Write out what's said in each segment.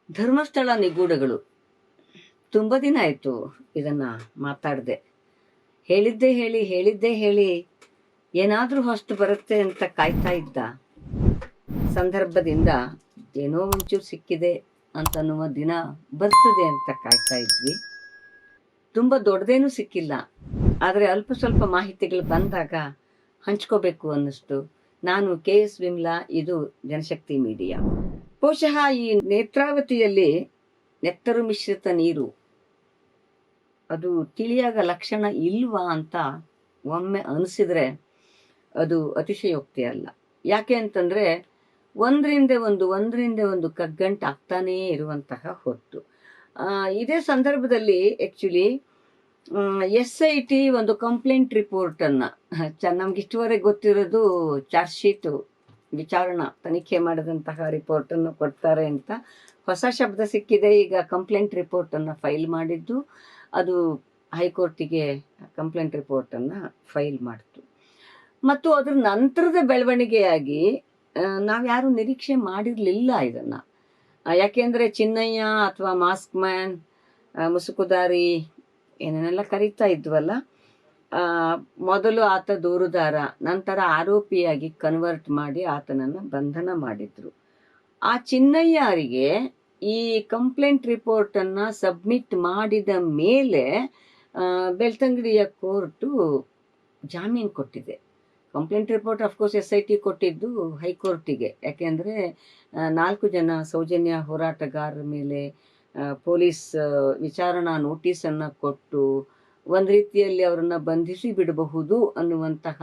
ಧರ್ಮಸ್ಥಳ ನಿಗೂಢಗಳು ತುಂಬ ದಿನ ಆಯಿತು ಇದನ್ನ ಮಾತಾಡದೆ. ಹೇಳಿದ್ದೇ ಹೇಳಿ ಏನಾದರೂ ಹೊಸ್ತು ಬರುತ್ತೆ ಅಂತ ಕಾಯ್ತಾ ಇದ್ದ ಸಂದರ್ಭದಿಂದ ಏನೋ ಒಂಚೂರು ಸಿಕ್ಕಿದೆ ಅಂತನ್ನುವ ದಿನ ಬರ್ತದೆ ಅಂತ ಕಾಯ್ತಾ ಇದ್ವಿ. ತುಂಬ ದೊಡ್ಡದೇನೂ ಸಿಕ್ಕಿಲ್ಲ, ಆದರೆ ಅಲ್ಪ ಸ್ವಲ್ಪ ಮಾಹಿತಿಗಳು ಬಂದಾಗ ಹಂಚ್ಕೋಬೇಕು ಅನ್ನಿಸ್ತು. ನಾನು KS ವಿಮ್ಲಾ, ಇದು ಜನಶಕ್ತಿ ಮೀಡಿಯಾ. ಬಹುಶಃ ಈ ನೇತ್ರಾವತಿಯಲ್ಲಿ ನೆತ್ತರು ಮಿಶ್ರಿತ ನೀರು ಅದು ತಿಳಿಯಾಗ ಲಕ್ಷಣ ಇಲ್ವಾ ಅಂತ ಒಮ್ಮೆ ಅನಿಸಿದ್ರೆ ಅದು ಅತಿಶಯೋಕ್ತಿ ಅಲ್ಲ. ಯಾಕೆ ಅಂತಂದರೆ ಒಂದರಿಂದ ಒಂದು ಕಗ್ಗಂಟು ಆಗ್ತಾನೇ ಇರುವಂತಹ ಹೊತ್ತು. ಇದೇ ಸಂದರ್ಭದಲ್ಲಿ ಆ್ಯಕ್ಚುಲಿ SIT ಒಂದು ಕಂಪ್ಲೇಂಟ್ ರಿಪೋರ್ಟನ್ನು ನಮ್ಗೆ ಇಷ್ಟುವರೆಗೆ ಗೊತ್ತಿರೋದು ಚಾರ್ಜ್ ಶೀಟು, ವಿಚಾರಣಾ ತನಿಖೆ ಮಾಡಿದಂತಹ ರಿಪೋರ್ಟನ್ನು ಕೊಡ್ತಾರೆ ಅಂತ. ಹೊಸ ಶಬ್ದ ಸಿಕ್ಕಿದೆ ಈಗ. ಕಂಪ್ಲೇಂಟ್ ರಿಪೋರ್ಟನ್ನು ಫೈಲ್ ಮಾಡಿದ್ದು ಅದು ಹೈಕೋರ್ಟಿಗೆ ಕಂಪ್ಲೇಂಟ್ ರಿಪೋರ್ಟನ್ನು ಫೈಲ್ ಮಾಡಿತು. ಮತ್ತು ಅದ್ರ ನಂತರದ ಬೆಳವಣಿಗೆಯಾಗಿ ನಾವ್ಯಾರೂ ನಿರೀಕ್ಷೆ ಮಾಡಿರಲಿಲ್ಲ ಇದನ್ನು. ಯಾಕೆಂದರೆ ಚಿನ್ನಯ್ಯ ಅಥವಾ ಮಾಸ್ಕ್ ಮ್ಯಾನ್, ಮುಸುಕುದಾರಿ ಏನೇನೆಲ್ಲ ಕರೀತಾ ಇದ್ವಲ್ಲ, ಮೊದಲು ಆತ ದೂರುದಾರ, ನಂತರ ಆರೋಪಿಯಾಗಿ ಕನ್ವರ್ಟ್ ಮಾಡಿ ಆತನನ್ನು ಬಂಧನ ಮಾಡಿದ್ರು. ಆ ಚಿನ್ನಯ್ಯರಿಗೆ ಈ ಕಂಪ್ಲೇಂಟ್ ರಿಪೋರ್ಟನ್ನು ಸಬ್ಮಿಟ್ ಮಾಡಿದ ಮೇಲೆ ಬೆಳ್ತಂಗಡಿಯ ಕೋರ್ಟು ಜಾಮೀನು ಕೊಟ್ಟಿದೆ. ಕಂಪ್ಲೇಂಟ್ ರಿಪೋರ್ಟ್ ಅಫ್ಕೋರ್ಸ್ SIT ಕೊಟ್ಟಿದ್ದು ಹೈಕೋರ್ಟಿಗೆ. ಯಾಕೆಂದರೆ 4 ಜನ ಸೌಜನ್ಯ ಹೋರಾಟಗಾರರ ಮೇಲೆ ಪೊಲೀಸ್ ವಿಚಾರಣಾ ನೋಟಿಸನ್ನು ಕೊಟ್ಟು ಒಂದು ರೀತಿಯಲ್ಲಿ ಅವರನ್ನು ಬಂಧಿಸಿ ಬಿಡಬಹುದು ಅನ್ನುವಂತಹ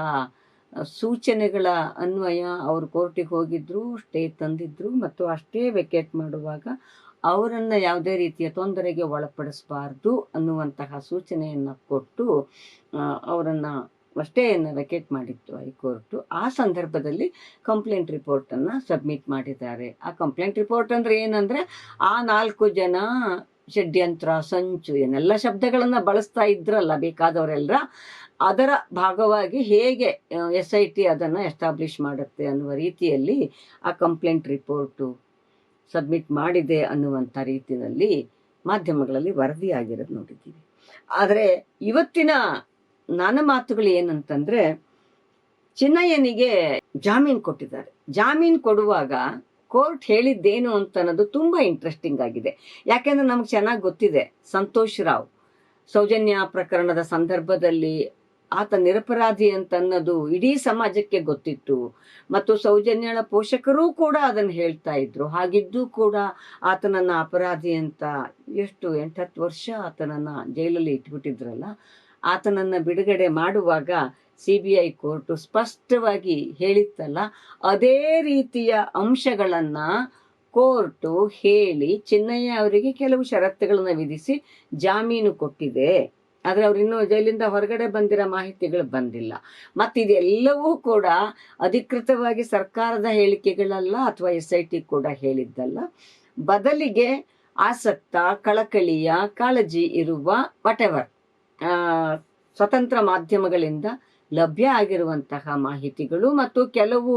ಸೂಚನೆಗಳ ಅನ್ವಯ ಅವರು ಕೋರ್ಟಿಗೆ ಹೋಗಿದ್ರು, ಸ್ಟೇ ತಂದಿದ್ರು. ಮತ್ತು ಅಷ್ಟೇ ವೆಕೇಟ್ ಮಾಡುವಾಗ ಅವರನ್ನು ಯಾವುದೇ ರೀತಿಯ ತೊಂದರೆಗೆ ಒಳಪಡಿಸಬಾರ್ದು ಅನ್ನುವಂತಹ ಸೂಚನೆಯನ್ನು ಕೊಟ್ಟು ಅವರನ್ನು ಅಷ್ಟೇಯನ್ನು ವೆಕೇಟ್ ಮಾಡಿತ್ತು ಹೈಕೋರ್ಟು. ಆ ಸಂದರ್ಭದಲ್ಲಿ ಕಂಪ್ಲೇಂಟ್ ರಿಪೋರ್ಟನ್ನು ಸಬ್ಮಿಟ್ ಮಾಡಿದ್ದಾರೆ. ಆ ಕಂಪ್ಲೇಂಟ್ ರಿಪೋರ್ಟ್ ಅಂದರೆ ಏನಂದರೆ, ಆ 4 ಜನ ಷಡ್ಯಂತ್ರ, ಸಂಚು ಏನೆಲ್ಲ ಶಬ್ದಗಳನ್ನು ಬಳಸ್ತಾ ಇದ್ರಲ್ಲ ಬೇಕಾದವರೆಲ್ಲರ, ಅದರ ಭಾಗವಾಗಿ ಹೇಗೆ SIT ಅದನ್ನು ಎಸ್ಟಾಬ್ಲಿಷ್ ಮಾಡುತ್ತೆ ಅನ್ನುವ ರೀತಿಯಲ್ಲಿ ಆ ಕಂಪ್ಲೇಂಟ್ ರಿಪೋರ್ಟು ಸಬ್ಮಿಟ್ ಮಾಡಿದೆ ಅನ್ನುವಂಥ ರೀತಿಯಲ್ಲಿ ಮಾಧ್ಯಮಗಳಲ್ಲಿ ವರದಿಯಾಗಿರೋದು ನೋಡಿದ್ದೀವಿ. ಆದರೆ ಇವತ್ತಿನ ನನ್ನ ಮಾತುಗಳು ಏನಂತಂದರೆ, ಚಿನ್ನಯ್ಯನಿಗೆ ಜಾಮೀನು ಕೊಟ್ಟಿದ್ದಾರೆ. ಜಾಮೀನು ಕೊಡುವಾಗ ಕೋರ್ಟ್ ಹೇಳಿದ್ದೇನು ಅಂತ ಅನ್ನೋದು ತುಂಬ ಇಂಟ್ರೆಸ್ಟಿಂಗ್ ಆಗಿದೆ. ಯಾಕೆಂದರೆ ನಮ್ಗೆ ಚೆನ್ನಾಗಿ ಗೊತ್ತಿದೆ, ಸಂತೋಷ್ ರಾವ್ ಸೌಜನ್ಯ ಪ್ರಕರಣದ ಸಂದರ್ಭದಲ್ಲಿ ಆತ ನಿರಪರಾಧಿ ಅಂತ ಅನ್ನೋದು ಇಡೀ ಸಮಾಜಕ್ಕೆ ಗೊತ್ತಿತ್ತು. ಮತ್ತು ಸೌಜನ್ಯಳ ಪೋಷಕರೂ ಕೂಡ ಅದನ್ನು ಹೇಳ್ತಾ ಇದ್ರು. ಹಾಗಿದ್ದು ಕೂಡ ಆತನನ್ನು ಅಪರಾಧಿ ಅಂತ ಎಷ್ಟು 8-10 ವರ್ಷ ಆತನನ್ನು ಜೈಲಲ್ಲಿ ಇಟ್ಬಿಟ್ಟಿದ್ರಲ್ಲ. ಆತನನ್ನು ಬಿಡುಗಡೆ ಮಾಡುವಾಗ CBI ಕೋರ್ಟು ಸ್ಪಷ್ಟವಾಗಿ ಹೇಳಿತ್ತಲ್ಲ, ಅದೇ ರೀತಿಯ ಅಂಶಗಳನ್ನು ಕೋರ್ಟು ಹೇಳಿ ಚಿನ್ನಯ್ಯ ಅವರಿಗೆ ಕೆಲವು ಷರತ್ತುಗಳನ್ನು ವಿಧಿಸಿ ಜಾಮೀನು ಕೊಟ್ಟಿದೆ. ಆದರೆ ಅವರಿನ್ನೂ ಜೈಲಿಂದ ಹೊರಗಡೆ ಬಂದಿರೋ ಮಾಹಿತಿಗಳು ಬಂದಿಲ್ಲ. ಮತ್ತು ಇದೆಲ್ಲವೂ ಕೂಡ ಅಧಿಕೃತವಾಗಿ ಸರ್ಕಾರದ ಹೇಳಿಕೆಗಳಲ್ಲ ಅಥವಾ SIT ಕೂಡ ಹೇಳಿದ್ದಲ್ಲ. ಬದಲಿಗೆ ಆಸಕ್ತ, ಕಳಕಳಿಯ, ಕಾಳಜಿ ಇರುವ ವಾಟೆವರ್ ಸ್ವತಂತ್ರ ಮಾಧ್ಯಮಗಳಿಂದ ಲಭ್ಯ ಆಗಿರುವಂತಹ ಮಾಹಿತಿಗಳು ಮತ್ತು ಕೆಲವು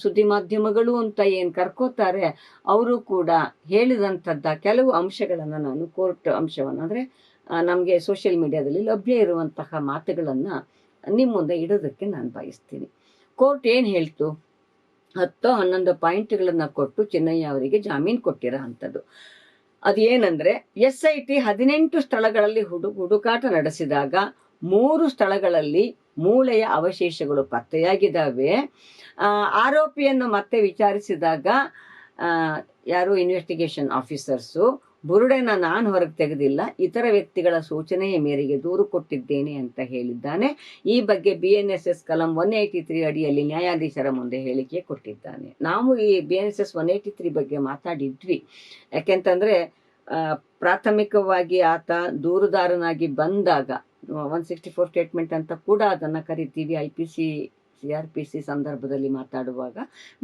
ಸುದ್ದಿ ಮಾಧ್ಯಮಗಳು ಅಂತ ಏನು ಕರ್ಕೋತಾರೆ ಅವರು ಕೂಡ ಹೇಳಿದಂಥದ್ದ ಕೆಲವು ಅಂಶಗಳನ್ನು ನಾನು ಕೋರ್ಟ್ ಅಂಶವನ್ನು ಅಂದರೆ ನಮಗೆ ಸೋಷಿಯಲ್ ಮೀಡಿಯಾದಲ್ಲಿ ಲಭ್ಯ ಇರುವಂತಹ ಮಾತುಗಳನ್ನು ನಿಮ್ಮ ಮುಂದೆ ಇಡೋದಕ್ಕೆ ನಾನು ಬಯಸ್ತೀನಿ. ಕೋರ್ಟ್ ಏನು ಹೇಳ್ತು? 10-11 ಪಾಯಿಂಟ್ಗಳನ್ನು ಕೊಟ್ಟು ಚಿನ್ನಯ್ಯ ಅವರಿಗೆ ಜಾಮೀನು ಕೊಟ್ಟಿರೋ ಅಂಥದ್ದು. ಅದೇನೆಂದರೆ, SIT 18 ಸ್ಥಳಗಳಲ್ಲಿ ಹುಡುಕಾಟ ನಡೆಸಿದಾಗ 3 ಸ್ಥಳಗಳಲ್ಲಿ ಮೂಳೆಯ ಅವಶೇಷಗಳು ಪತ್ತೆಯಾಗಿದ್ದಾವೆ. ಆರೋಪಿಯನ್ನು ಮತ್ತೆ ವಿಚಾರಿಸಿದಾಗ ಯಾರು ಇನ್ವೆಸ್ಟಿಗೇಷನ್ ಆಫೀಸರ್ಸು, ಬುರುಡೆನ ನಾನು ಹೊರಗೆ ತೆಗೆದಿಲ್ಲ, ಇತರ ವ್ಯಕ್ತಿಗಳ ಸೂಚನೆಯ ಮೇರೆಗೆ ದೂರು ಕೊಟ್ಟಿದ್ದೇನೆ ಅಂತ ಹೇಳಿದ್ದಾನೆ. ಈ ಬಗ್ಗೆ BNSS ಕಲಂ 183 ಅಡಿಯಲ್ಲಿ ನ್ಯಾಯಾಧೀಶರ ಮುಂದೆ ಹೇಳಿಕೆ ಕೊಟ್ಟಿದ್ದಾನೆ. ನಾವು ಈ BNSS 183 ಬಗ್ಗೆ ಮಾತಾಡಿದ್ವಿ. ಯಾಕೆಂತಂದರೆ ಪ್ರಾಥಮಿಕವಾಗಿ ಆತ ದೂರುದಾರನಾಗಿ ಬಂದಾಗ 164 ಸ್ಟೇಟ್ಮೆಂಟ್ ಅಂತ ಕೂಡ ಅದನ್ನು ಕರಿತೀವಿ. IPC CRPC ಸಂದರ್ಭದಲ್ಲಿ ಮಾತಾಡುವಾಗ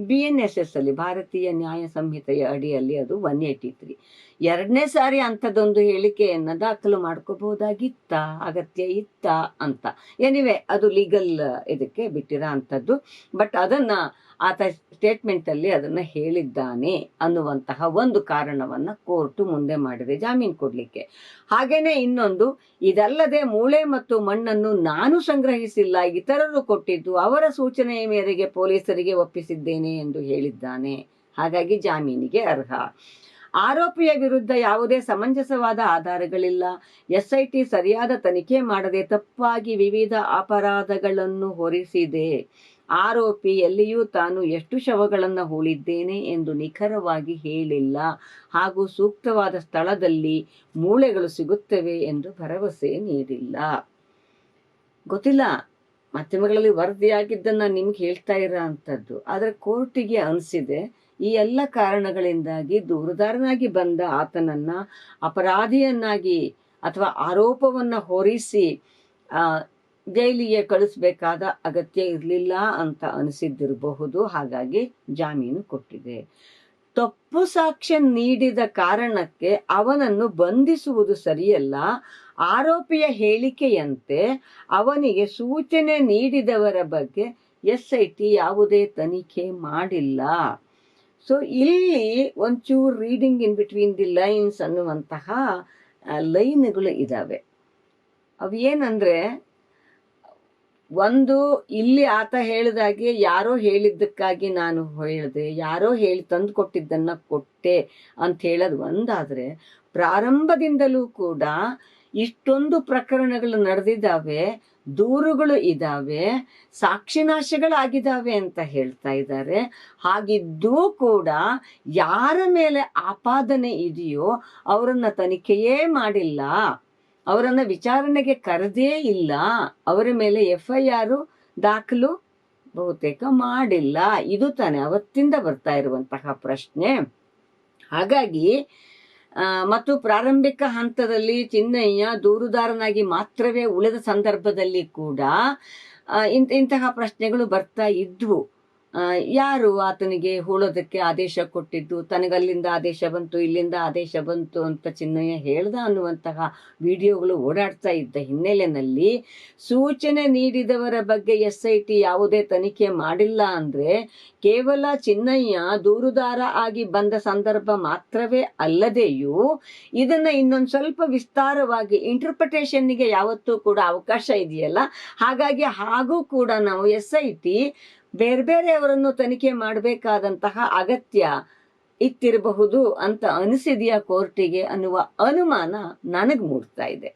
BNSS ಅಲ್ಲಿ ಭಾರತೀಯ ನ್ಯಾಯ ಸಂಹಿತೆಯ ಅಡಿಯಲ್ಲಿ ಅದು 183. 2ನೇ ಸಾರಿ ಅಂಥದ್ದೊಂದು ಹೇಳಿಕೆಯನ್ನು ದಾಖಲು ಮಾಡ್ಕೋಬಹುದಾಗಿತ್ತ, ಅಗತ್ಯ ಇತ್ತ ಅಂತ. ಎನಿವೆ ಅದು ಲೀಗಲ್ ಇದಕ್ಕೆ ಬಿಟ್ಟಿರೋ ಅಂಥದ್ದು. ಬಟ್ ಅದನ್ನು ಆತ ಸ್ಟೇಟ್ಮೆಂಟಲ್ಲಿ ಅದನ್ನು ಹೇಳಿದ್ದಾನೆ ಅನ್ನುವಂತಹ ಒಂದು ಕಾರಣವನ್ನು ಕೋರ್ಟು ಮುಂದೆ ಮಾಡಿದೆ ಜಾಮೀನು ಕೊಡಲಿಕ್ಕೆ. ಹಾಗೇನೆ ಇನ್ನೊಂದು, ಇದಲ್ಲದೆ ಮೂಳೆ ಮತ್ತು ಮಣ್ಣನ್ನು ನಾನು ಸಂಗ್ರಹಿಸಿಲ್ಲ, ಇತರರು ಕೊಟ್ಟಿದ್ದು ಅವರ ಸೂಚನೆಯ ಮೇರೆಗೆ ಪೊಲೀಸರಿಗೆ ಒಪ್ಪಿಸಿದ್ದೇನೆ ಎಂದು ಹೇಳಿದ್ದಾನೆ. ಹಾಗಾಗಿ ಜಾಮೀನಿಗೆ ಅರ್ಹ. ಆರೋಪಿಯ ವಿರುದ್ಧ ಯಾವುದೇ ಸಮಂಜಸವಾದ ಆಧಾರಗಳಿಲ್ಲ. SIT ಸರಿಯಾದ ತನಿಖೆ ಮಾಡದೆ ತಪ್ಪಾಗಿ ವಿವಿಧ ಅಪರಾಧಗಳನ್ನು ಹೊರಿಸಿದೆ. ಆರೋಪಿ ಎಲ್ಲಿಯೂ ತಾನು ಎಷ್ಟು ಶವಗಳನ್ನು ಹೂಳಿದ್ದೇನೆ ಎಂದು ನಿಖರವಾಗಿ ಹೇಳಿಲ್ಲ ಹಾಗೂ ಸೂಕ್ತವಾದ ಸ್ಥಳದಲ್ಲಿ ಮೂಳೆಗಳು ಸಿಗುತ್ತವೆ ಎಂದು ಭರವಸೆ ನೀಡಿಲ್ಲ. ಗೊತ್ತಿಲ್ಲ, ಮಾಧ್ಯಮಗಳಲ್ಲಿ ವರದಿಯಾಗಿದ್ದನ್ನು ನಿಮ್ಗೆ ಹೇಳ್ತಾ ಇರೋ ಅಂಥದ್ದು. ಆದರೆ ಕೋರ್ಟಿಗೆ ಅನಿಸಿದೆ ಈ ಎಲ್ಲ ಕಾರಣಗಳಿಂದಾಗಿ ದೂರುದಾರನಾಗಿ ಬಂದ ಆತನನ್ನು ಅಪರಾಧಿಯನ್ನಾಗಿ ಅಥವಾ ಆರೋಪವನ್ನು ಹೊರಿಸಿ ಜೈಲಿಗೆ ಕಳಿಸ್ಬೇಕಾದ ಅಗತ್ಯ ಇರಲಿಲ್ಲ ಅಂತ ಅನಿಸಿದ್ದಿರಬಹುದು. ಹಾಗಾಗಿ ಜಾಮೀನು ಕೊಟ್ಟಿದೆ. ತಪ್ಪು ಸಾಕ್ಷ್ಯ ನೀಡಿದ ಕಾರಣಕ್ಕೆ ಅವನನ್ನು ಬಂಧಿಸುವುದು ಸರಿಯಲ್ಲ. ಆರೋಪಿಯ ಹೇಳಿಕೆಯಂತೆ ಅವನಿಗೆ ಸೂಚನೆ ನೀಡಿದವರ ಬಗ್ಗೆ SIT ಯಾವುದೇ ತನಿಖೆ ಮಾಡಿಲ್ಲ. ಸೊ ಇಲ್ಲಿ ಒಂಚೂರು reading in between the lines ಅನ್ನುವಂತಹ ಲೈನ್ಗಳು ಇದ್ದಾವೆ. ಅವು ಏನಂದರೆ, ಒಂದು, ಇಲ್ಲಿ ಆತ ಹೇಳಿದಾಗೆ ಯಾರೋ ಹೇಳಿದ್ದಕ್ಕಾಗಿ ನಾನು ಹೇಳಿದೆ, ಯಾರೋ ಹೇಳಿ ತಂದು ಕೊಟ್ಟಿದ್ದನ್ನು ಕೊಟ್ಟೆ ಅಂತ ಹೇಳೋದು ಒಂದಾದರೆ, ಪ್ರಾರಂಭದಿಂದಲೂ ಕೂಡ ಇಷ್ಟೊಂದು ಪ್ರಕರಣಗಳು ನಡೆದಿದ್ದಾವೆ, ದೂರುಗಳು ಇದ್ದಾವೆ, ಸಾಕ್ಷಿನಾಶಗಳಾಗಿದ್ದಾವೆ ಅಂತ ಹೇಳ್ತಾ ಇದ್ದಾರೆ. ಹಾಗಿದ್ದೂ ಕೂಡ ಯಾರ ಮೇಲೆ ಆಪಾದನೆ ಇದೆಯೋ ಅವರನ್ನು ತನಿಖೆಯೇ ಮಾಡಿಲ್ಲ, ಅವರನ್ನು ವಿಚಾರಣೆಗೆ ಕರೆದೇ ಇಲ್ಲ, ಅವರ ಮೇಲೆ FIR ದಾಖಲು ಬಹುತೇಕ ಮಾಡಿಲ್ಲ. ಇದು ತಾನೇ ಅವತ್ತಿಂದ ಬರ್ತಾ ಇರುವಂತಹ ಪ್ರಶ್ನೆ. ಹಾಗಾಗಿ ಮತ್ತು ಪ್ರಾರಂಭಿಕ ಹಂತದಲ್ಲಿ ಚಿನ್ನಯ್ಯ ದೂರುದಾರನಾಗಿ ಮಾತ್ರವೇ ಉಳಿದ ಸಂದರ್ಭದಲ್ಲಿ ಕೂಡ ಇಂತಹ ಪ್ರಶ್ನೆಗಳು ಬರ್ತಾ ಇದ್ವು. ಯಾರು ಆತನಿಗೆ ಹೂಳೋದಕ್ಕೆ ಆದೇಶ ಕೊಟ್ಟಿದ್ದು, ತನಗಲ್ಲಿಂದ ಆದೇಶ ಬಂತು, ಇಲ್ಲಿಂದ ಆದೇಶ ಬಂತು ಅಂತ ಚಿನ್ನಯ್ಯ ಹೇಳ್ದ ಅನ್ನುವಂತಹ ವಿಡಿಯೋಗಳು ಓಡಾಡ್ತಾ ಇದ್ದ ಹಿನ್ನೆಲೆಯಲ್ಲಿ ಸೂಚನೆ ನೀಡಿದವರ ಬಗ್ಗೆ SIT ಯಾವುದೇ ತನಿಖೆ ಮಾಡಿಲ್ಲ ಅಂದರೆ ಕೇವಲ ಚಿನ್ನಯ್ಯ ದೂರುದಾರ ಆಗಿ ಬಂದ ಸಂದರ್ಭ ಮಾತ್ರವೇ ಅಲ್ಲದೆಯೂ ಇದನ್ನು ಇನ್ನೊಂದು ಸ್ವಲ್ಪ ವಿಸ್ತಾರವಾಗಿ ಇಂಟರ್ಪ್ರಿಟೇಷನ್ನಿಗೆ ಯಾವತ್ತೂ ಕೂಡ ಅವಕಾಶ ಇದೆಯಲ್ಲ. ಹಾಗಾಗಿ ಹಾಗೂ ಕೂಡ ನಾವು SIT ಬೇರೆ ಬೇರೆಯವರನ್ನು ತನಿಖೆ ಮಾಡಬೇಕಾದಂತಹ ಅಗತ್ಯ ಇತ್ತಿರಬಹುದು ಅಂತ ಅನಿಸಿದೆಯಾ ಕೋರ್ಟಿಗೆ ಅನ್ನುವ ಅನುಮಾನ ನನಗೆ ಮೂಡ್ತಾ ಇದೆ.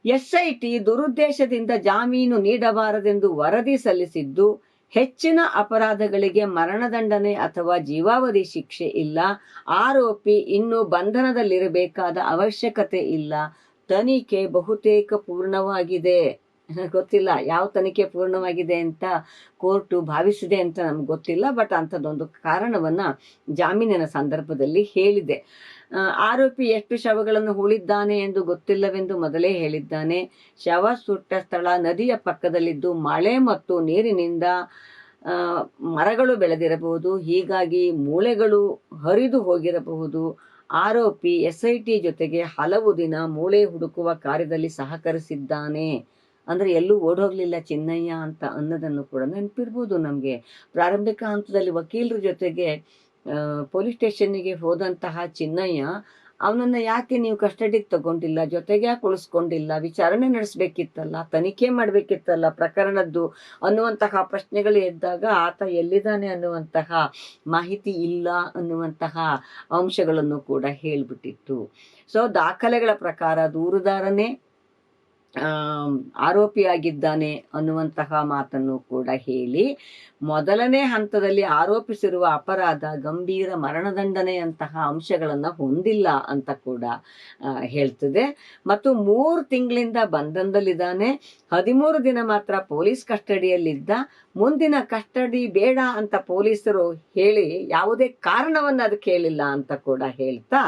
SIT ದುರುದ್ದೇಶದಿಂದ ಜಾಮೀನು ನೀಡಬಾರದೆಂದು ವರದಿ ಸಲ್ಲಿಸಿದ್ದು, ಹೆಚ್ಚಿನ ಅಪರಾಧಗಳಿಗೆ ಮರಣದಂಡನೆ ಅಥವಾ ಜೀವಾವಧಿ ಶಿಕ್ಷೆ ಇಲ್ಲ, ಆರೋಪಿ ಇನ್ನೂ ಬಂಧನದಲ್ಲಿರಬೇಕಾದ ಅವಶ್ಯಕತೆ ಇಲ್ಲ, ತನಿಖೆ ಬಹುತೇಕ ಪೂರ್ಣವಾಗಿದೆ. ಗೊತ್ತಿಲ್ಲ ಯಾವ ತನಿಖೆ ಪೂರ್ಣವಾಗಿದೆ ಅಂತ ಕೋರ್ಟು ಭಾವಿಸಿದೆ ಅಂತ ನಮ್ಗೆ ಗೊತ್ತಿಲ್ಲ. ಬಟ್ ಅಂಥದ್ದೊಂದು ಕಾರಣವನ್ನು ಜಾಮೀನಿನ ಸಂದರ್ಭದಲ್ಲಿ ಹೇಳಿದೆ. ಆರೋಪಿ ಎಷ್ಟು ಶವಗಳನ್ನು ಹೂಳಿದ್ದಾನೆ ಎಂದು ಗೊತ್ತಿಲ್ಲವೆಂದು ಮೊದಲೇ ಹೇಳಿದ್ದಾನೆ. ಶವ ಸುಟ್ಟ ಸ್ಥಳ ನದಿಯ ಪಕ್ಕದಲ್ಲಿದ್ದು ಮಳೆ ಮತ್ತು ನೀರಿನಿಂದ ಮರಗಳು ಬೆಳೆದಿರಬಹುದು, ಹೀಗಾಗಿ ಮೂಳೆಗಳು ಹರಿದು ಹೋಗಿರಬಹುದು. ಆರೋಪಿ SIT ಜೊತೆಗೆ ಹಲವು ದಿನ ಮೂಳೆ ಹುಡುಕುವ ಕಾರ್ಯದಲ್ಲಿ ಸಹಕರಿಸಿದ್ದಾನೆ. ಅಂದರೆ ಎಲ್ಲೂ ಓಡೋಗ್ಲಿಲ್ಲ ಚಿನ್ನಯ್ಯ ಅಂತ ಅನ್ನೋದನ್ನು ಕೂಡ ನೆನಪಿರ್ಬೋದು ನಮಗೆ. ಪ್ರಾರಂಭಿಕ ಹಂತದಲ್ಲಿ ವಕೀಲರ ಜೊತೆಗೆ ಪೊಲೀಸ್ ಸ್ಟೇಷನ್ನಿಗೆ ಹೋದಂತಹ ಚಿನ್ನಯ್ಯ ಅವನನ್ನು ಯಾಕೆ ನೀವು ಕಸ್ಟಡಿಗೆ ತಗೊಂಡಿಲ್ಲ, ಜೊತೆಗೆ ಯಾಕೆ ಉಳಿಸ್ಕೊಂಡಿಲ್ಲ, ವಿಚಾರಣೆ ನಡೆಸಬೇಕಿತ್ತಲ್ಲ, ತನಿಖೆ ಮಾಡಬೇಕಿತ್ತಲ್ಲ ಪ್ರಕರಣದ್ದು ಅನ್ನುವಂತಹ ಪ್ರಶ್ನೆಗಳು ಎದ್ದಾಗ ಆತ ಎಲ್ಲಿದ್ದಾನೆ ಅನ್ನುವಂತಹ ಮಾಹಿತಿ ಇಲ್ಲ ಅನ್ನುವಂತಹ ಅಂಶಗಳನ್ನು ಕೂಡ ಹೇಳಿಬಿಟ್ಟಿತ್ತು. ಸೊ ದಾಖಲೆಗಳ ಪ್ರಕಾರ ದೂರುದಾರನೇ ಆರೋಪಿಯಾಗಿದ್ದಾನೆ ಅನ್ನುವಂತಹ ಮಾತನ್ನು ಕೂಡ ಹೇಳಿ, ಮೊದಲನೇ ಹಂತದಲ್ಲಿ ಆರೋಪಿಸಿರುವ ಅಪರಾಧ ಗಂಭೀರ ಮರಣದಂಡನೆಯಂತಹ ಅಂಶಗಳನ್ನು ಹೊಂದಿಲ್ಲ ಅಂತ ಕೂಡ ಹೇಳ್ತದೆ. ಮತ್ತು 3 ತಿಂಗಳಿಂದ ಬಂಧನದಲ್ಲಿದ್ದಾನೆ, 13 ದಿನ ಮಾತ್ರ ಪೊಲೀಸ್ ಕಸ್ಟಡಿಯಲ್ಲಿದ್ದ, ಮುಂದಿನ ಕಸ್ಟಡಿ ಬೇಡ ಅಂತ ಪೊಲೀಸರು ಹೇಳಿ ಯಾವುದೇ ಕಾರಣವನ್ನು ಅದಕ್ಕೆ ಹೇಳಿಲ್ಲ ಅಂತ ಕೂಡ ಹೇಳ್ತಾ,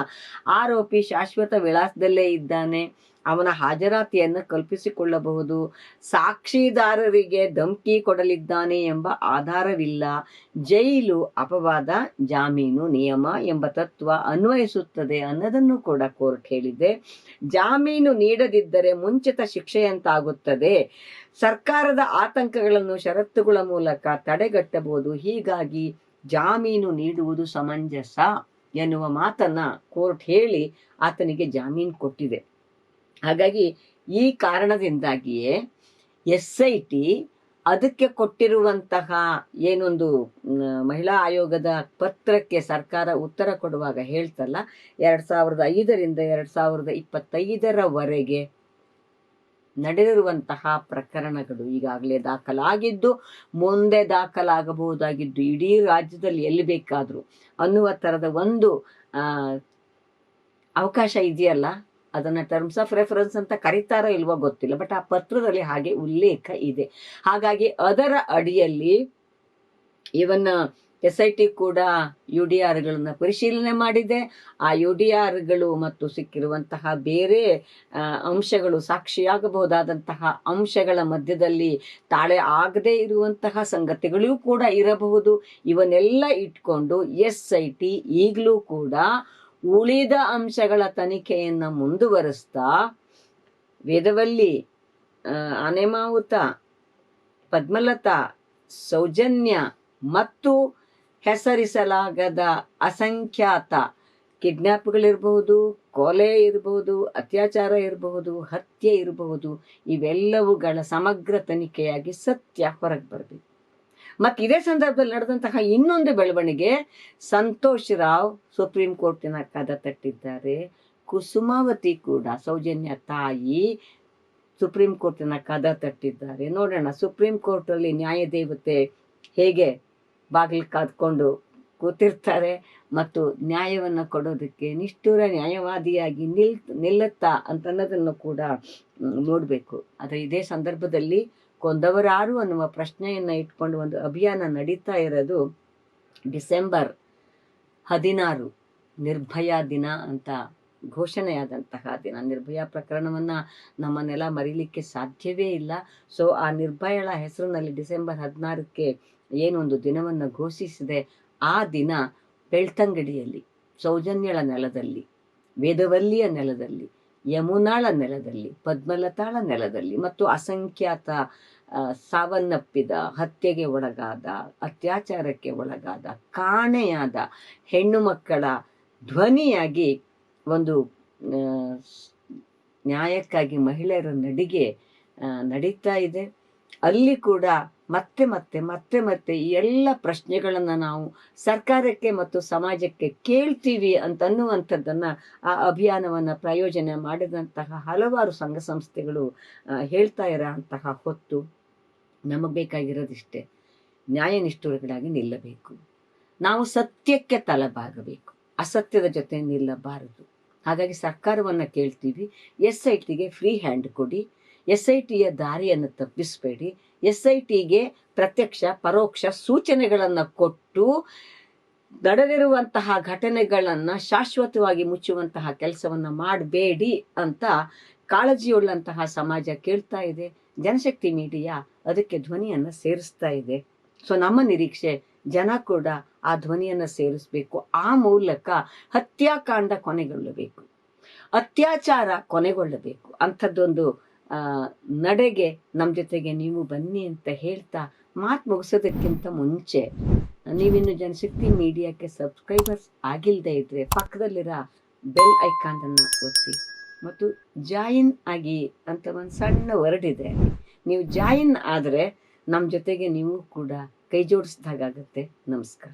ಆರೋಪಿ ಶಾಶ್ವತ ವಿಳಾಸದಲ್ಲೇ ಇದ್ದಾನೆ, ಅವನ ಹಾಜರಾತಿಯನ್ನು ಕಲ್ಪಿಸಿಕೊಳ್ಳಬಹುದು. ಸಾಕ್ಷಿದಾರರಿಗೆ ಧಮಕಿ ಕೊಡಲಿದ್ದಾನೆ ಎಂಬ ಆಧಾರವಿಲ್ಲ. ಜೈಲು ಅಪವಾದ, ಜಾಮೀನು ನಿಯಮ ಎಂಬ ತತ್ವ ಅನ್ವಯಿಸುತ್ತದೆ ಅನ್ನೋದನ್ನು ಕೂಡ ಕೋರ್ಟ್ ಹೇಳಿದೆ. ಜಾಮೀನು ನೀಡದಿದ್ದರೆ ಮುಂಚಿತ ಶಿಕ್ಷೆಯಂತಾಗುತ್ತದೆ. ಸರ್ಕಾರದ ಆತಂಕಗಳನ್ನು ಷರತ್ತುಗಳ ಮೂಲಕ ತಡೆಗಟ್ಟಬಹುದು. ಹೀಗಾಗಿ ಜಾಮೀನು ನೀಡುವುದು ಸಮಂಜಸ ಎನ್ನುವ ಮಾತನ್ನ ಕೋರ್ಟ್ ಹೇಳಿ ಆತನಿಗೆ ಜಾಮೀನು ಕೊಟ್ಟಿದೆ. ಹಾಗಾಗಿ ಈ ಕಾರಣದಿಂದಾಗಿಯೇ SIT ಅದಕ್ಕೆ ಕೊಟ್ಟಿರುವಂತಹ ಏನೊಂದು ಮಹಿಳಾ ಆಯೋಗದ ಪತ್ರಕ್ಕೆ ಸರ್ಕಾರ ಉತ್ತರ ಕೊಡುವಾಗ ಹೇಳ್ತಲ್ಲ, 2005ರಿಂದ 2025ರವರೆಗೆ ನಡೆದಿರುವಂತಹ ಪ್ರಕರಣಗಳು ಈಗಾಗಲೇ ದಾಖಲಾಗಿದ್ದು, ಮುಂದೆ ದಾಖಲಾಗಬಹುದಾಗಿದ್ದು, ಇಡೀ ರಾಜ್ಯದಲ್ಲಿ ಎಲ್ಲಿ ಬೇಕಾದರೂ ಅನ್ನುವ ಥರದ ಒಂದು ಅವಕಾಶ ಇದೆಯಲ್ಲ, ಅದನ್ನ ಟರ್ಮ್ಸ್ ಆಫ್ ರೆಫರೆನ್ಸ್ ಅಂತ ಕರೀತಾರೋ ಇಲ್ವೋ ಗೊತ್ತಿಲ್ಲ, ಬಟ್ ಆ ಪತ್ರದಲ್ಲಿ ಹಾಗೆ ಉಲ್ಲೇಖ ಇದೆ. ಹಾಗಾಗಿ ಅದರ ಅಡಿಯಲ್ಲಿ ಇವನ್ನ SIT ಕೂಡ UDRಗಳನ್ನ ಪರಿಶೀಲನೆ ಮಾಡಿದೆ. ಆ UDRಗಳು ಮತ್ತು ಸಿಕ್ಕಿರುವಂತಹ ಬೇರೆ ಅಂಶಗಳು, ಸಾಕ್ಷಿಯಾಗಬಹುದಾದಂತಹ ಅಂಶಗಳ ಮಧ್ಯದಲ್ಲಿ ತಾಳೆ ಆಗದೆ ಇರುವಂತಹ ಸಂಗತಿಗಳೂ ಕೂಡ ಇರಬಹುದು. ಇವನ್ನೆಲ್ಲ ಇಟ್ಕೊಂಡು SIT ಈಗಲೂ ಕೂಡ ಉಳಿದ ಅಂಶಗಳ ತನಿಖೆಯನ್ನ ಮುಂದುವರಿಸ್ತಾ ವೇದವಲ್ಲಿ, ಅನೇಮಾವುತ, ಪದ್ಮಲತಾ, ಸೌಜನ್ಯ ಮತ್ತು ಹೆಸರಿಸಲಾಗದ ಅಸಂಖ್ಯಾತ ಕಿಡ್ನಾಪ್ಗಳಿರಬಹುದು, ಕೊಲೆ ಇರಬಹುದು, ಅತ್ಯಾಚಾರ ಇರಬಹುದು, ಹತ್ಯೆ ಇರಬಹುದು, ಇವೆಲ್ಲವುಗಳ ಸಮಗ್ರ ತನಿಖೆಯಾಗಿ ಸತ್ಯ ಹೊರಗೆ ಬರಬೇಕು. ಮತ್ತು ಇದೇ ಸಂದರ್ಭದಲ್ಲಿ ನಡೆದಂತಹ ಇನ್ನೊಂದು ಬೆಳವಣಿಗೆ, ಸಂತೋಷ್ ರಾವ್ ಸುಪ್ರೀಂ ಕೋರ್ಟಿನ ಕದ ತಟ್ಟಿದ್ದಾರೆ. ಕುಸುಮಾವತಿ ಕೂಡ, ಸೌಜನ್ಯ ತಾಯಿ, ಸುಪ್ರೀಂ ಕೋರ್ಟಿನ ಕದ ತಟ್ಟಿದ್ದಾರೆ. ನೋಡೋಣ ಸುಪ್ರೀಂ ಕೋರ್ಟಲ್ಲಿ ನ್ಯಾಯದೇವತೆ ಹೇಗೆ ಬಾಗಿಲು ಕಾದ್ಕೊಂಡು ಕೂತಿರ್ತಾರೆ ಮತ್ತು ನ್ಯಾಯವನ್ನು ಕೊಡೋದಕ್ಕೆ ನಿಷ್ಠುರ ನ್ಯಾಯವಾದಿಯಾಗಿ ನಿಲ್ಲುತ್ತಾ ಅನ್ನೋದನ್ನು ಕೂಡ ನೋಡಬೇಕು. ಆದರೆ ಇದೇ ಸಂದರ್ಭದಲ್ಲಿ ಕೊಂದವರಾರು ಅನ್ನುವ ಪ್ರಶ್ನೆಯನ್ನು ಇಟ್ಕೊಂಡು ಒಂದು ಅಭಿಯಾನ ನಡೀತಾ ಇರೋದು. ಡಿಸೆಂಬರ್ 16 ನಿರ್ಭಯ ದಿನ ಅಂತ ಘೋಷಣೆಯಾದಂತಹ ದಿನ. ನಿರ್ಭಯ ಪ್ರಕರಣವನ್ನು ನಮ್ಮನ್ನೆಲ್ಲ ಮರೀಲಿಕ್ಕೆ ಸಾಧ್ಯವೇ ಇಲ್ಲ. ಸೊ ಆ ನಿರ್ಭಯಳ ಹೆಸರಿನಲ್ಲಿ ಡಿಸೆಂಬರ್ 16ಕ್ಕೆ ಏನೊಂದು ದಿನವನ್ನು ಘೋಷಿಸಿದೆ, ಆ ದಿನ ಬೆಳ್ತಂಗಡಿಯಲ್ಲಿ, ಸೌಜನ್ಯಳ ನೆಲದಲ್ಲಿ, ವೇದವಲ್ಲಿಯ ನೆಲದಲ್ಲಿ, ಯಮುನಾಳ ನೆಲದಲ್ಲಿ, ಪದ್ಮಲತಾಳ ನೆಲದಲ್ಲಿ ಮತ್ತು ಅಸಂಖ್ಯಾತ ಸಾವನ್ನಪ್ಪಿದ, ಹತ್ಯೆಗೆ ಒಳಗಾದ, ಅತ್ಯಾಚಾರಕ್ಕೆ ಒಳಗಾದ, ಕಾಣೆಯಾದ ಹೆಣ್ಣು ಮಕ್ಕಳ ಧ್ವನಿಯಾಗಿ ಒಂದು ನ್ಯಾಯಕ್ಕಾಗಿ ಮಹಿಳೆಯರ ನಡಿಗೆ ನಡೀತಾ ಇದೆ. ಅಲ್ಲಿ ಕೂಡ ಮತ್ತೆ ಮತ್ತೆ ಮತ್ತೆ ಮತ್ತೆ ಈ ಎಲ್ಲ ಪ್ರಶ್ನೆಗಳನ್ನು ನಾವು ಸರ್ಕಾರಕ್ಕೆ ಮತ್ತು ಸಮಾಜಕ್ಕೆ ಕೇಳ್ತೀವಿ ಅಂತನ್ನುವಂಥದ್ದನ್ನು ಆ ಅಭಿಯಾನವನ್ನು ಪ್ರಯೋಜನೆ ಮಾಡಿದಂತಹ ಹಲವಾರು ಸಂಘ ಸಂಸ್ಥೆಗಳು ಹೇಳ್ತಾ ಇರೋಂತಹ ಹೊತ್ತು ನಮಗೆ ಬೇಕಾಗಿರೋದಿಷ್ಟೇ, ನ್ಯಾಯನಿಷ್ಠುರಗಳಾಗಿ ನಿಲ್ಲಬೇಕು. ನಾವು ಸತ್ಯಕ್ಕೆ ತಲೆಬಾಗಬೇಕು, ಅಸತ್ಯದ ಜೊತೆ ನಿಲ್ಲಬಾರದು. ಹಾಗಾಗಿ ಸರ್ಕಾರವನ್ನು ಕೇಳ್ತೀವಿ, SITಗೆ ಫ್ರೀ ಹ್ಯಾಂಡ್ ಕೊಡಿ, SITಯ ದಾರಿಯನ್ನು ತಪ್ಪಿಸಬೇಡಿ, SITಗೆ ಪ್ರತ್ಯಕ್ಷ ಪರೋಕ್ಷ ಸೂಚನೆಗಳನ್ನು ಕೊಟ್ಟು ನಡೆದಿರುವಂತಹ ಘಟನೆಗಳನ್ನು ಶಾಶ್ವತವಾಗಿ ಮುಚ್ಚುವಂತಹ ಕೆಲಸವನ್ನು ಮಾಡಬೇಡಿ ಅಂತ ಕಾಳಜಿಯುಳ್ಳಂತಹ ಸಮಾಜ ಕೇಳ್ತಾ ಇದೆ. ಜನಶಕ್ತಿ ಮೀಡಿಯಾ ಅದಕ್ಕೆ ಧ್ವನಿಯನ್ನು ಸೇರಿಸ್ತಾ ಇದೆ. ಸೊ ನಮ್ಮ ನಿರೀಕ್ಷೆ ಜನ ಕೂಡ ಆ ಧ್ವನಿಯನ್ನು ಸೇರಿಸಬೇಕು. ಆ ಮೂಲಕ ಹತ್ಯಾಕಾಂಡ ಕೊನೆಗೊಳ್ಳಬೇಕು, ಅತ್ಯಾಚಾರ ಕೊನೆಗೊಳ್ಳಬೇಕು. ಅಂಥದ್ದೊಂದು ನಡೆಗೆ ನಮ್ಮ ಜೊತೆಗೆ ನೀವು ಬನ್ನಿ ಅಂತ ಹೇಳ್ತಾ ಮಾತು ಮುಗಿಸೋದಕ್ಕಿಂತ ಮುಂಚೆ, ನೀವಿನ್ನು ಜನಶಕ್ತಿ ಮೀಡಿಯಾಕ್ಕೆ ಸಬ್ಸ್ಕ್ರೈಬರ್ಸ್ ಆಗಿಲ್ಲದೆ ಇದ್ರೆ ಪಕ್ಕದಲ್ಲಿರೋ ಬೆಲ್ ಐಕಾನನ್ನು ಒತ್ತಿ ಮತ್ತು ಜಾಯಿನ್ ಆಗಿ ಅಂತ ಒಂದು ಸಣ್ಣ ವರ್ಡ್ ಇದೆ. ನೀವು ಜಾಯಿನ್ ಆದರೆ ನಮ್ಮ ಜೊತೆಗೆ ನೀವು ಕೂಡ ಕೈ ಜೋಡಿಸಿದಾಗತ್ತೆ. ನಮಸ್ಕಾರ.